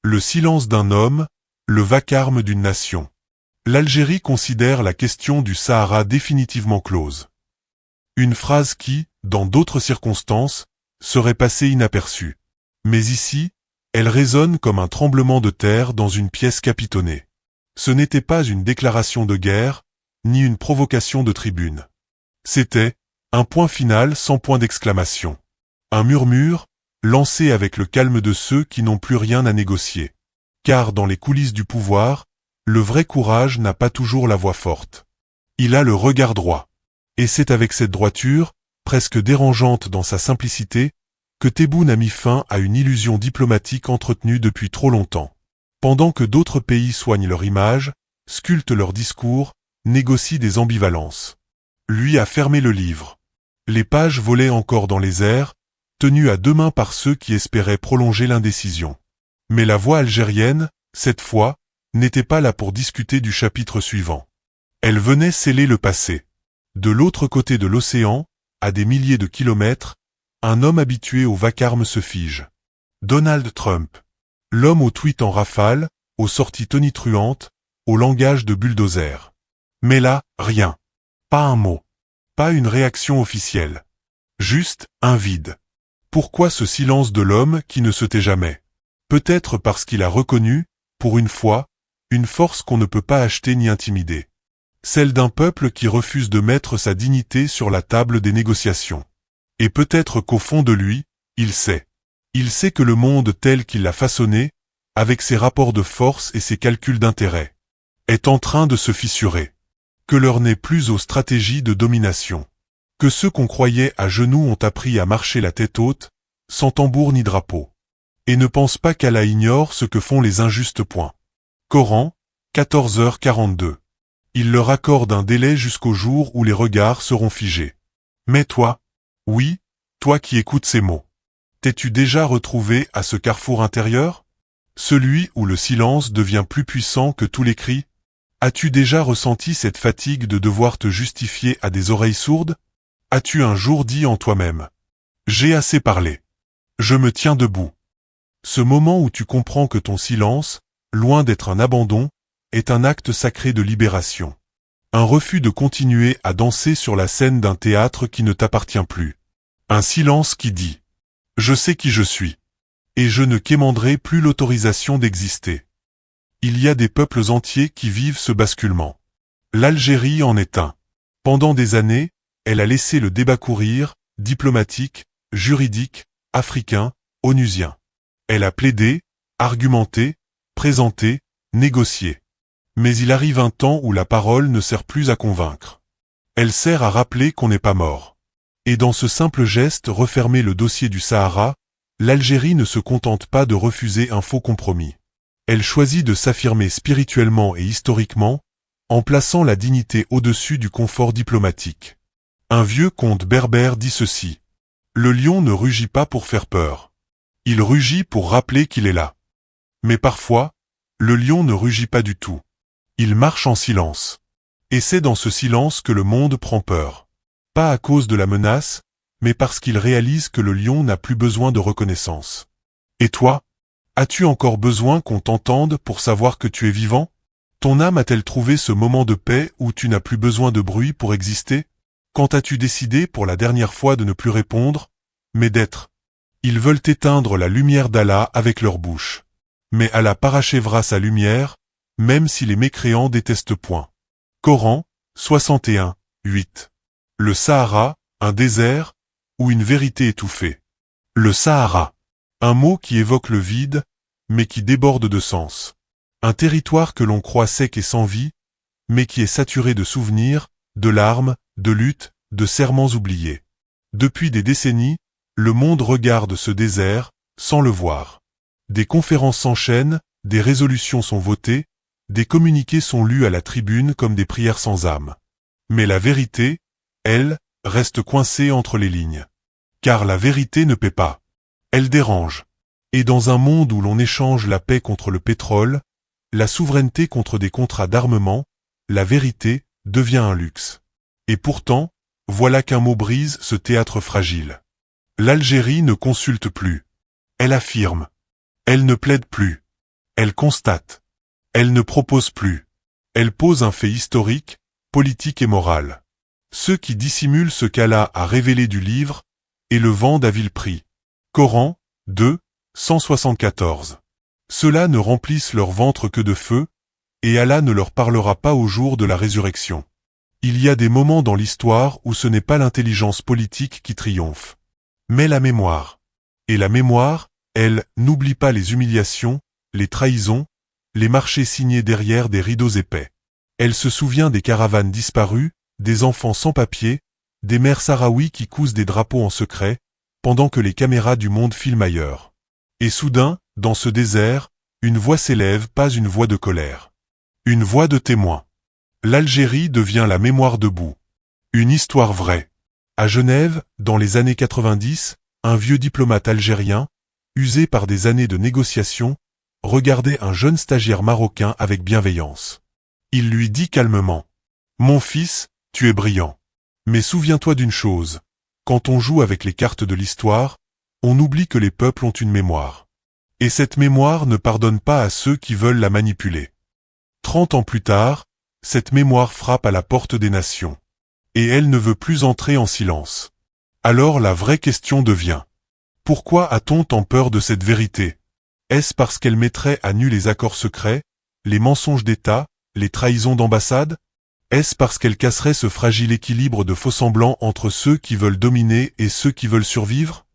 Le silence d'un homme, le vacarme d'une nation. L'Algérie considère la question du Sahara définitivement close. Une phrase qui, dans d'autres circonstances, serait passée inaperçue. Mais ici, elle résonne comme un tremblement de terre dans une pièce capitonnée. Ce n'était pas une déclaration de guerre, ni une provocation de tribune. C'était un point final sans point d'exclamation. Un murmure, lancé avec le calme de ceux qui n'ont plus rien à négocier. Car dans les coulisses du pouvoir, le vrai courage n'a pas toujours la voix forte. Il a le regard droit. Et c'est avec cette droiture, presque dérangeante dans sa simplicité, que Tebboune a mis fin à une illusion diplomatique entretenue depuis trop longtemps. Pendant que d'autres pays soignent leur image, sculptent leur discours, négocient des ambivalences. Lui a fermé le livre. Les pages volaient encore dans les airs, tenues à deux mains par ceux qui espéraient prolonger l'indécision. Mais la voix algérienne, cette fois, n'était pas là pour discuter du chapitre suivant. Elle venait sceller le passé. De l'autre côté de l'océan, à des milliers de kilomètres, un homme habitué au vacarme se fige. Donald Trump. L'homme aux tweets en rafale, aux sorties tonitruantes, au langage de bulldozer. Mais là, rien. Pas un mot. Pas une réaction officielle. Juste un vide. Pourquoi ce silence de l'homme qui ne se tait jamais? Peut-être parce qu'il a reconnu, pour une fois, une force qu'on ne peut pas acheter ni intimider. Celle d'un peuple qui refuse de mettre sa dignité sur la table des négociations. Et peut-être qu'au fond de lui, il sait. Il sait que le monde tel qu'il l'a façonné, avec ses rapports de force et ses calculs d'intérêt, est en train de se fissurer. Que l'heure n'est plus aux stratégies de domination. Que ceux qu'on croyait à genoux ont appris à marcher la tête haute, sans tambour ni drapeau. Et ne pense pas qu'Allah ignore ce que font les injustes points. Coran, 14h42. Il leur accorde un délai jusqu'au jour où les regards seront figés. Mais toi, oui, toi qui écoutes ces mots, t'es-tu déjà retrouvé à ce carrefour intérieur? Celui où le silence devient plus puissant que tous les cris? As-tu déjà ressenti cette fatigue de devoir te justifier à des oreilles sourdes? As-tu un jour dit en toi-même: j'ai assez parlé. Je me tiens debout. Ce moment où tu comprends que ton silence, loin d'être un abandon, est un acte sacré de libération. Un refus de continuer à danser sur la scène d'un théâtre qui ne t'appartient plus. Un silence qui dit: je sais qui je suis. Et je ne quémanderai plus l'autorisation d'exister. Il y a des peuples entiers qui vivent ce basculement. L'Algérie en est un. Pendant des années, elle a laissé le débat courir, diplomatique, juridique, africain, onusien. Elle a plaidé, argumenté, présenté, négocié. Mais il arrive un temps où la parole ne sert plus à convaincre. Elle sert à rappeler qu'on n'est pas mort. Et dans ce simple geste refermer le dossier du Sahara, l'Algérie ne se contente pas de refuser un faux compromis. Elle choisit de s'affirmer spirituellement et historiquement, en plaçant la dignité au-dessus du confort diplomatique. Un vieux conte berbère dit ceci: le lion ne rugit pas pour faire peur. Il rugit pour rappeler qu'il est là. Mais parfois, le lion ne rugit pas du tout. Il marche en silence. Et c'est dans ce silence que le monde prend peur. Pas à cause de la menace, mais parce qu'il réalise que le lion n'a plus besoin de reconnaissance. Et toi? As-tu encore besoin qu'on t'entende pour savoir que tu es vivant? Ton âme a-t-elle trouvé ce moment de paix où tu n'as plus besoin de bruit pour exister? Quand as-tu décidé pour la dernière fois de ne plus répondre, mais d'être? Ils veulent éteindre la lumière d'Allah avec leur bouche. Mais Allah parachèvera sa lumière, même si les mécréants détestent point. Coran, 61, 8. Le Sahara, un désert, ou une vérité étouffée. Le Sahara. Un mot qui évoque le vide, mais qui déborde de sens. Un territoire que l'on croit sec et sans vie, mais qui est saturé de souvenirs, de larmes, de luttes, de serments oubliés. Depuis des décennies, le monde regarde ce désert, sans le voir. Des conférences s'enchaînent, des résolutions sont votées, des communiqués sont lus à la tribune comme des prières sans âme. Mais la vérité, elle, reste coincée entre les lignes. Car la vérité ne paie pas. Elle dérange. Et dans un monde où l'on échange la paix contre le pétrole, la souveraineté contre des contrats d'armement, la vérité devient un luxe. Et pourtant, voilà qu'un mot brise ce théâtre fragile. L'Algérie ne consulte plus. Elle affirme. Elle ne plaide plus. Elle constate. Elle ne propose plus. Elle pose un fait historique, politique et moral. Ceux qui dissimulent ce qu'Allah a révélé du livre, et le vendent à vil prix. Coran, 2, 174. Ceux-là ne remplissent leur ventre que de feu, et Allah ne leur parlera pas au jour de la résurrection. Il y a des moments dans l'histoire où ce n'est pas l'intelligence politique qui triomphe, mais la mémoire. Et la mémoire, elle, n'oublie pas les humiliations, les trahisons, les marchés signés derrière des rideaux épais. Elle se souvient des caravanes disparues, des enfants sans papier, des mères sahraouis qui cousent des drapeaux en secret, pendant que les caméras du monde filment ailleurs. Et soudain, dans ce désert, une voix s'élève, pas une voix de colère. Une voix de témoin. L'Algérie devient la mémoire debout. Une histoire vraie. À Genève, dans les années 90, un vieux diplomate algérien, usé par des années de négociations, regardait un jeune stagiaire marocain avec bienveillance. Il lui dit calmement : « Mon fils, tu es brillant. Mais souviens-toi d'une chose, quand on joue avec les cartes de l'histoire, on oublie que les peuples ont une mémoire. Et cette mémoire ne pardonne pas à ceux qui veulent la manipuler. » 30 ans plus tard, cette mémoire frappe à la porte des nations. Et elle ne veut plus entrer en silence. Alors la vraie question devient : pourquoi a-t-on tant peur de cette vérité ? Est-ce parce qu'elle mettrait à nu les accords secrets, les mensonges d'État, les trahisons d'ambassade ? Est-ce parce qu'elle casserait ce fragile équilibre de faux-semblants entre ceux qui veulent dominer et ceux qui veulent survivre ?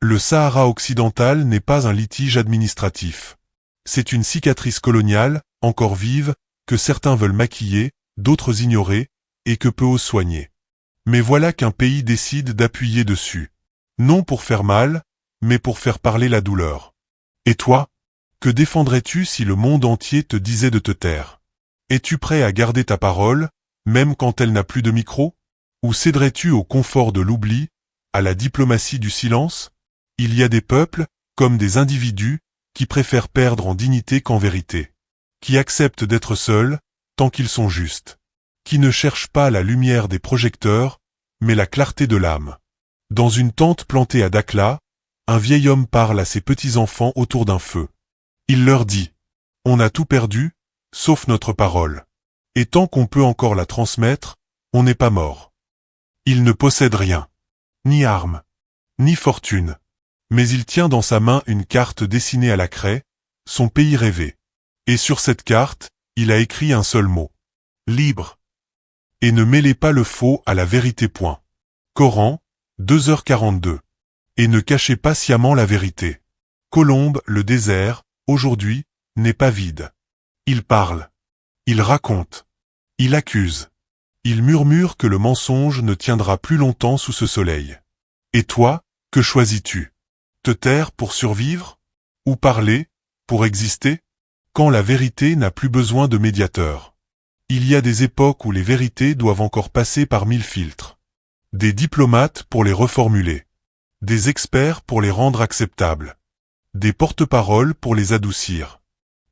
Le Sahara occidental n'est pas un litige administratif. C'est une cicatrice coloniale, encore vive, que certains veulent maquiller, d'autres ignorer, et que peu osent soigner. Mais voilà qu'un pays décide d'appuyer dessus. Non pour faire mal, mais pour faire parler la douleur. Et toi ? Que défendrais-tu si le monde entier te disait de te taire ? Es-tu prêt à garder ta parole, même quand elle n'a plus de micro ? Ou céderais-tu au confort de l'oubli, à la diplomatie du silence ? Il y a des peuples, comme des individus, qui préfèrent perdre en dignité qu'en vérité. Qui acceptent d'être seuls, tant qu'ils sont justes. Qui ne cherchent pas la lumière des projecteurs, mais la clarté de l'âme. Dans une tente plantée à Dakhla, un vieil homme parle à ses petits-enfants autour d'un feu. Il leur dit : « On a tout perdu, sauf notre parole. Et tant qu'on peut encore la transmettre, on n'est pas mort. » Il ne possède rien. Ni armes, ni fortune. Mais il tient dans sa main une carte dessinée à la craie, son pays rêvé. Et sur cette carte, il a écrit un seul mot : libre. Et ne mêlez pas le faux à la vérité. Point. Coran, 2h42. Et ne cachez pas sciemment la vérité. Colombe, le désert, aujourd'hui, n'est pas vide. Il parle. Il raconte. Il accuse. Il murmure que le mensonge ne tiendra plus longtemps sous ce soleil. Et toi, que choisis-tu ? Te taire pour survivre ? Ou parler, pour exister ? Quand la vérité n'a plus besoin de médiateur. Il y a des époques où les vérités doivent encore passer par 1000 filtres. Des diplomates pour les reformuler. Des experts pour les rendre acceptables. Des porte-paroles pour les adoucir.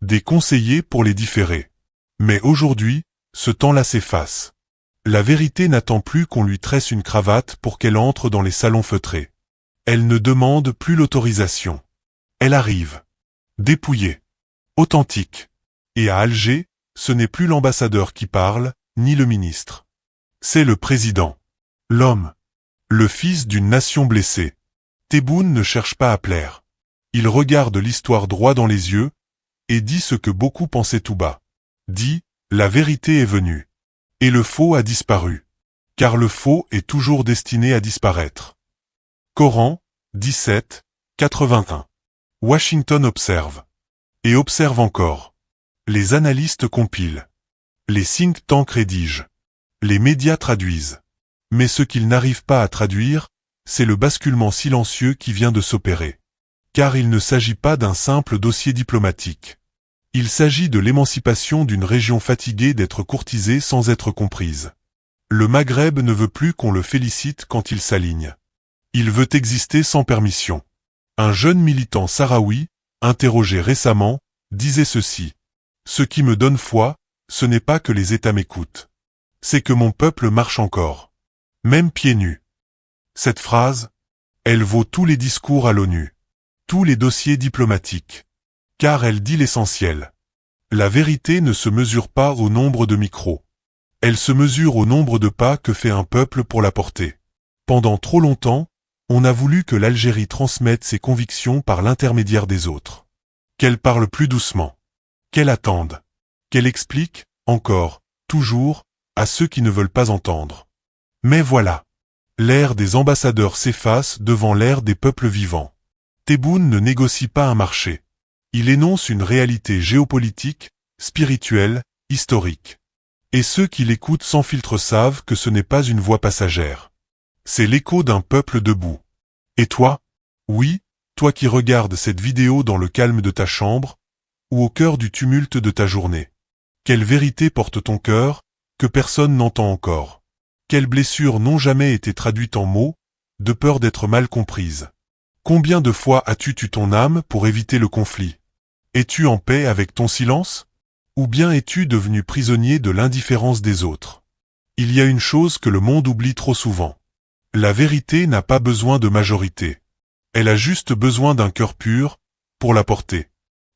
Des conseillers pour les différer. Mais aujourd'hui, ce temps-là s'efface. La vérité n'attend plus qu'on lui tresse une cravate pour qu'elle entre dans les salons feutrés. Elle ne demande plus l'autorisation. Elle arrive. Dépouillée. Authentique. Et à Alger, ce n'est plus l'ambassadeur qui parle, ni le ministre. C'est le président. L'homme. Le fils d'une nation blessée. Tebboune ne cherche pas à plaire. Il regarde l'histoire droit dans les yeux, et dit ce que beaucoup pensaient tout bas. Dit, la vérité est venue. Et le faux a disparu. Car le faux est toujours destiné à disparaître. Coran, 17, 81. Washington observe. Et observe encore. Les analystes compilent. Les think tanks rédigent. Les médias traduisent. Mais ce qu'ils n'arrivent pas à traduire, c'est le basculement silencieux qui vient de s'opérer. Car il ne s'agit pas d'un simple dossier diplomatique. Il s'agit de l'émancipation d'une région fatiguée d'être courtisée sans être comprise. Le Maghreb ne veut plus qu'on le félicite quand il s'aligne. Il veut exister sans permission. Un jeune militant sahraoui, interrogé récemment, disait ceci : « Ce qui me donne foi, ce n'est pas que les États m'écoutent. C'est que mon peuple marche encore. Même pieds nus. » Cette phrase, elle vaut tous les discours à l'ONU, tous les dossiers diplomatiques, car elle dit l'essentiel. La vérité ne se mesure pas au nombre de micros. Elle se mesure au nombre de pas que fait un peuple pour la porter. Pendant trop longtemps, on a voulu que l'Algérie transmette ses convictions par l'intermédiaire des autres. Qu'elle parle plus doucement. Qu'elle attende. Qu'elle explique, encore, toujours, à ceux qui ne veulent pas entendre. Mais voilà. L'ère des ambassadeurs s'efface devant l'ère des peuples vivants. Tebboune ne négocie pas un marché. Il énonce une réalité géopolitique, spirituelle, historique. Et ceux qui l'écoutent sans filtre savent que ce n'est pas une voix passagère. C'est l'écho d'un peuple debout. Et toi? Oui, toi qui regardes cette vidéo dans le calme de ta chambre, ou au cœur du tumulte de ta journée. Quelle vérité porte ton cœur, que personne n'entend encore? Quelles blessures n'ont jamais été traduites en mots, de peur d'être mal comprises? Combien de fois as-tu tué ton âme pour éviter le conflit? Es-tu en paix avec ton silence? Ou bien es-tu devenu prisonnier de l'indifférence des autres? Il y a une chose que le monde oublie trop souvent. La vérité n'a pas besoin de majorité. Elle a juste besoin d'un cœur pur, pour la porter.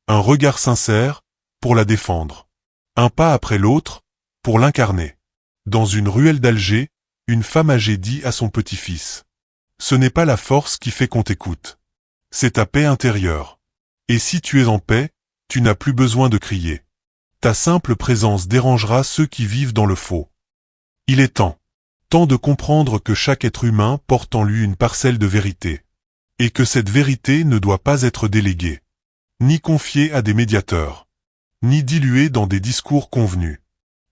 Un regard sincère, pour la défendre. Un pas après l'autre, pour l'incarner. Dans une ruelle d'Alger, une femme âgée dit à son petit-fils. Ce n'est pas la force qui fait qu'on t'écoute. C'est ta paix intérieure. Et si tu es en paix, tu n'as plus besoin de crier. Ta simple présence dérangera ceux qui vivent dans le faux. Il est temps. Temps de comprendre que chaque être humain porte en lui une parcelle de vérité. Et que cette vérité ne doit pas être déléguée. Ni confiée à des médiateurs. Ni diluée dans des discours convenus.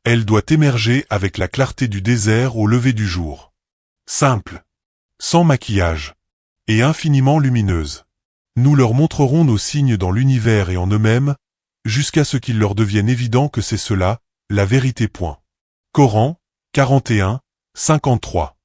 Elle doit émerger avec la clarté du désert au lever du jour. Simple. Sans maquillage. Et infiniment lumineuse. Nous leur montrerons nos signes dans l'univers et en eux-mêmes, jusqu'à ce qu'il leur devienne évident que c'est cela, la vérité. Coran, 41, 53.